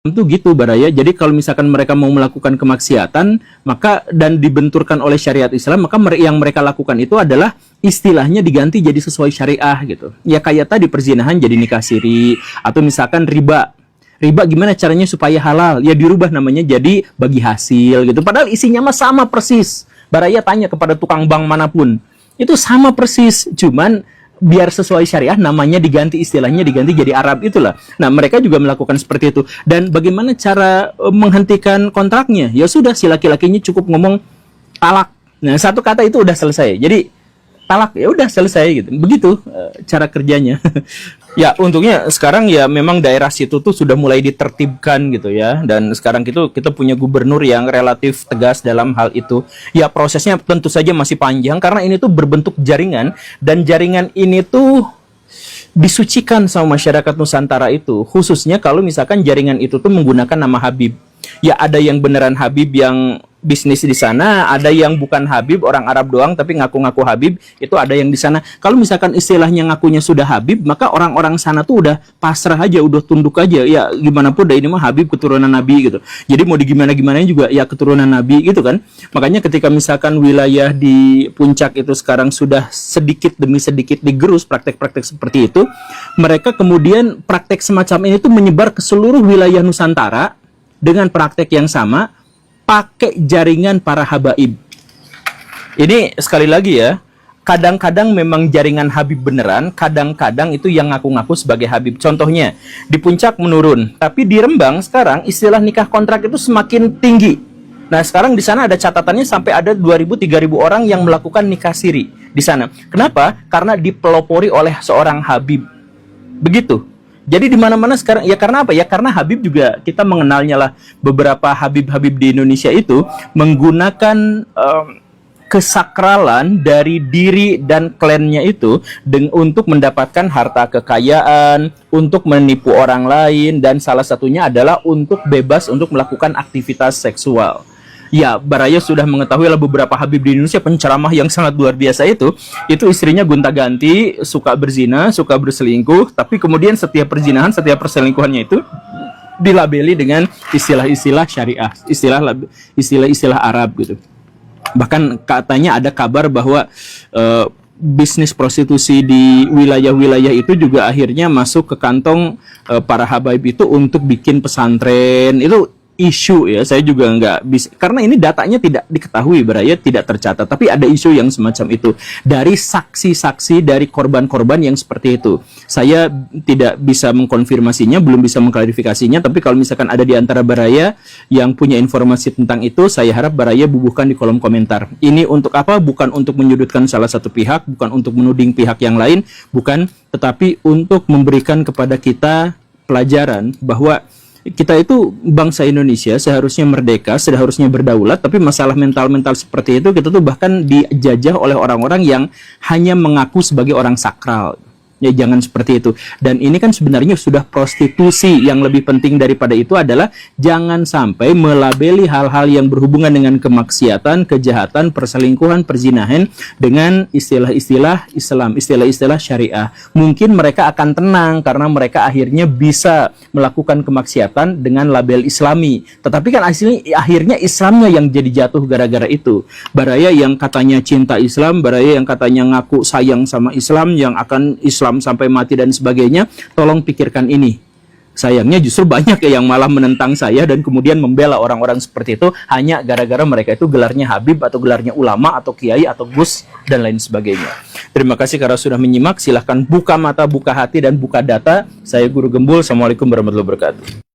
Itu gitu Baraya. Jadi kalau misalkan mereka mau melakukan kemaksiatan, maka dan dibenturkan oleh syariat Islam, maka yang mereka lakukan itu adalah istilahnya diganti jadi sesuai syariah gitu. Ya kayak tadi perzinahan jadi nikah siri, atau misalkan riba. Riba gimana caranya supaya halal? Ya dirubah namanya jadi bagi hasil gitu. Padahal isinya mah sama persis. Baraya tanya kepada tukang bank manapun, itu sama persis, cuman biar sesuai syariah namanya diganti, istilahnya diganti jadi Arab itulah. Nah, mereka juga melakukan seperti itu. Dan bagaimana cara menghentikan kontraknya? Ya sudah, si laki-lakinya cukup ngomong talak. Nah, satu kata itu udah selesai. Jadi talak, ya udah selesai gitu. Begitu cara kerjanya. Ya, untungnya sekarang ya memang daerah situ tuh sudah mulai ditertibkan gitu ya. Dan sekarang kita punya gubernur yang relatif tegas dalam hal itu. Ya, prosesnya tentu saja masih panjang karena ini tuh berbentuk jaringan, dan jaringan ini tuh disucikan sama masyarakat Nusantara itu, khususnya kalau misalkan jaringan itu tuh menggunakan nama Habib. Ya, ada yang beneran Habib yang bisnis di sana, ada yang bukan Habib, orang Arab doang tapi ngaku-ngaku Habib, itu ada yang di sana. Kalau misalkan istilahnya ngakunya sudah Habib, maka orang-orang sana tuh udah pasrah aja, udah tunduk aja. Ya gimana pun dah, ini mah Habib keturunan Nabi gitu. Jadi mau digimana-gimana juga ya keturunan Nabi gitu kan. Makanya ketika misalkan wilayah di puncak itu sekarang sudah sedikit demi sedikit digerus praktek-praktek seperti itu, mereka kemudian praktek semacam ini tuh menyebar ke seluruh wilayah Nusantara dengan praktek yang sama, pakai jaringan para habaib. Ini sekali lagi ya, kadang-kadang memang jaringan Habib beneran, kadang-kadang itu yang ngaku-ngaku sebagai Habib. Contohnya, di puncak menurun, tapi di Rembang sekarang istilah nikah kontrak itu semakin tinggi. Nah, sekarang di sana ada catatannya sampai ada 2.000-3.000 orang yang melakukan nikah siri di sana. Kenapa? Karena dipelopori oleh seorang Habib. Begitu. Jadi di mana-mana sekarang, ya karena apa? Ya karena Habib juga, kita mengenalnya lah, beberapa Habib-Habib di Indonesia itu menggunakan kesakralan dari diri dan klannya itu untuk mendapatkan harta kekayaan, untuk menipu orang lain, dan salah satunya adalah untuk bebas untuk melakukan aktivitas seksual. Ya, Baraya sudah mengetahui lah beberapa Habib di Indonesia, penceramah yang sangat luar biasa itu istrinya gonta-ganti, suka berzina, suka berselingkuh, tapi kemudian setiap perzinahan, setiap perselingkuhannya itu dilabeli dengan istilah-istilah syariah, istilah-istilah Arab gitu. Bahkan katanya ada kabar bahwa bisnis prostitusi di wilayah-wilayah itu juga akhirnya masuk ke kantong para habaib itu untuk bikin pesantren. Itu isu ya, saya juga nggak bisa, karena ini datanya tidak diketahui, Baraya, tidak tercatat, tapi ada isu yang semacam itu dari saksi-saksi, dari korban-korban yang seperti itu. Saya tidak bisa mengkonfirmasinya, belum bisa mengklarifikasinya, tapi kalau misalkan ada di antara Baraya yang punya informasi tentang itu, saya harap Baraya bubuhkan di kolom komentar. Ini untuk apa? Bukan untuk menyudutkan salah satu pihak, bukan untuk menuding pihak yang lain, bukan, tetapi untuk memberikan kepada kita pelajaran bahwa kita itu bangsa Indonesia seharusnya merdeka, seharusnya berdaulat, tapi masalah mental-mental seperti itu kita tuh bahkan dijajah oleh orang-orang yang hanya mengaku sebagai orang sakral. Ya jangan seperti itu. Dan ini kan sebenarnya sudah prostitusi. Yang lebih penting daripada itu adalah jangan sampai melabeli hal-hal yang berhubungan dengan kemaksiatan, kejahatan, perselingkuhan, perzinahan dengan istilah-istilah Islam, istilah-istilah syariah. Mungkin mereka akan tenang karena mereka akhirnya bisa melakukan kemaksiatan dengan label Islami. Tetapi kan akhirnya Islamnya yang jadi jatuh gara-gara itu. Baraya yang katanya cinta Islam, Baraya yang katanya ngaku sayang sama Islam, yang akan Islam sampai mati dan sebagainya, tolong pikirkan ini. Sayangnya justru banyak yang malah menentang saya dan kemudian membela orang-orang seperti itu hanya gara-gara mereka itu gelarnya Habib atau gelarnya ulama atau kiai atau gus dan lain sebagainya. Terima kasih karena sudah menyimak. Silahkan buka mata, buka hati, dan buka data. Saya Guru Gembul. Assalamualaikum warahmatullahi wabarakatuh.